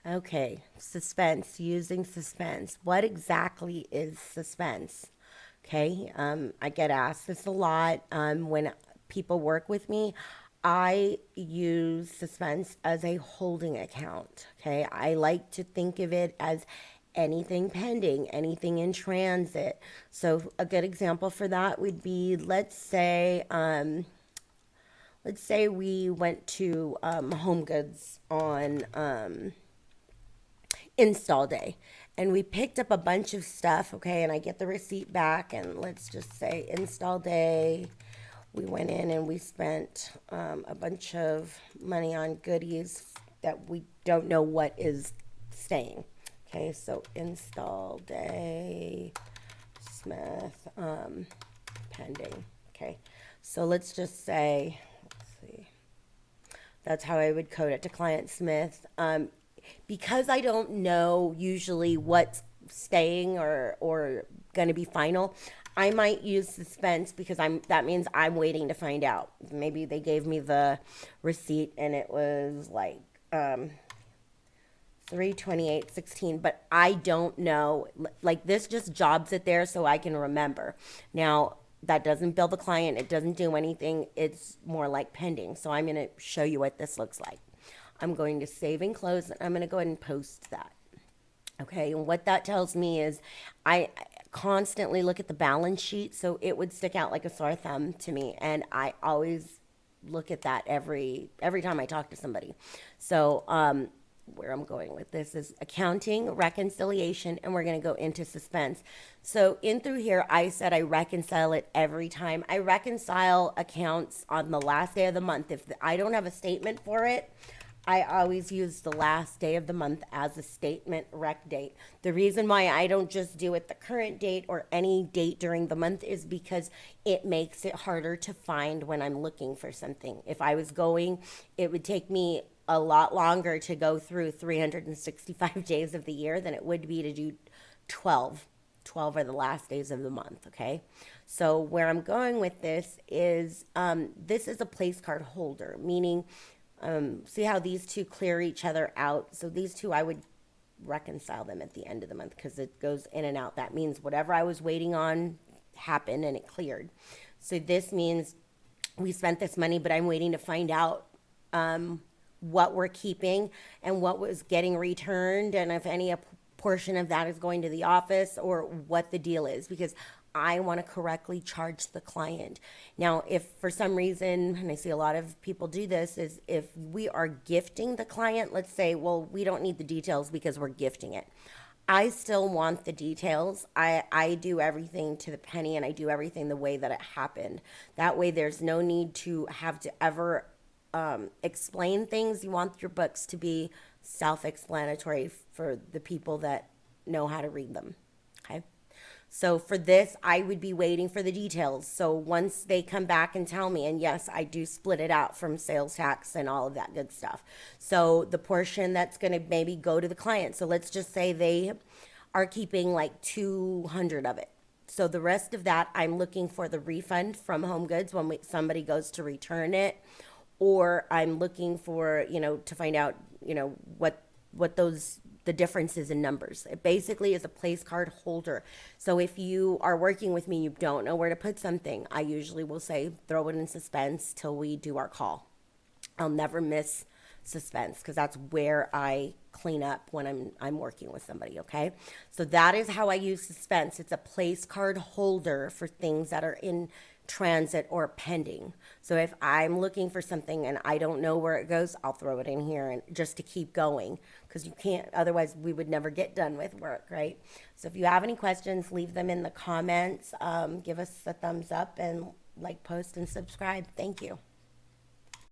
Okay, suspense, using suspense. What exactly is suspense? Okay, I get asked this a lot when people work with me. I use suspense as a holding account. Okay, I like to think of it as anything pending, anything in transit. So a good example for that would be, let's say we went to Home Goods on install day and we picked up a bunch of stuff. Okay, and I get the receipt back, and let's just say install day, we went in and we spent a bunch of money on goodies that we don't know what is staying. Okay, so install day, Smith, pending. Okay, so let's just say, let's see, that's how I would code it to client Smith. Because I don't know usually what's staying or going to be final, I might use suspense because that means I'm waiting to find out. Maybe they gave me the receipt and it was like 328.16, but I don't know. Like, this just jobs it there so I can remember. Now, that doesn't bill the client, it doesn't do anything. It's more like pending. So I'm going to show you what this looks like. I'm going to save and close, and I'm going to go ahead and post that. Okay, and what that tells me is I constantly look at the balance sheet, so it would stick out like a sore thumb to me, and I always look at that every time I talk to somebody. So where I'm going with this is accounting, reconciliation, and we're going to go into suspense. So in through here, I said I reconcile it every time. I reconcile accounts on the last day of the month. If I don't have a statement for it, I always use the last day of the month as a statement rec date. The reason why I don't just do it the current date or any date during the month is because it makes it harder to find when I'm looking for something. If I was going, it would take me a lot longer to go through 365 days of the year than it would be to do 12. 12 are the last days of the month, okay? So where I'm going with this is this is a place card holder, meaning see how these two clear each other out? So these two, I would reconcile them at the end of the month because it goes in and out. That means whatever I was waiting on happened and it cleared. So this means we spent this money, but I'm waiting to find out what we're keeping and what was getting returned, and if any portion of that is going to the office, or what the deal is, because I want to correctly charge the client. Now, if for some reason, and I see a lot of people do this, is if we are gifting the client, let's say, well, we don't need the details because we're gifting it. I still want the details. I do everything to the penny, and I do everything the way that it happened. That way there's no need to have to ever explain things. You want your books to be self-explanatory for the people that know how to read them. Okay. So for this, I would be waiting for the details. So once they come back and tell me, and yes, I do split it out from sales tax and all of that good stuff. So the portion that's going to maybe go to the client. So let's just say they are keeping like 200 of it. So the rest of that, I'm looking for the refund from Home Goods when somebody goes to return it, or I'm looking for, to find out, what the differences in numbers. It basically is a place card holder. So if you are working with me, you don't know where to put something, I usually will say, throw it in suspense till we do our call. I'll never miss suspense because that's where I clean up when I'm working with somebody, okay? So that is how I use suspense. It's a place card holder for things that are in transit or pending. So if I'm looking for something and I don't know where it goes, I'll throw it in here, and just to keep going, because you can't, otherwise we would never get done with work, right? So if you have any questions, leave them in the comments. Give us a thumbs up and like, post, and subscribe. Thank you.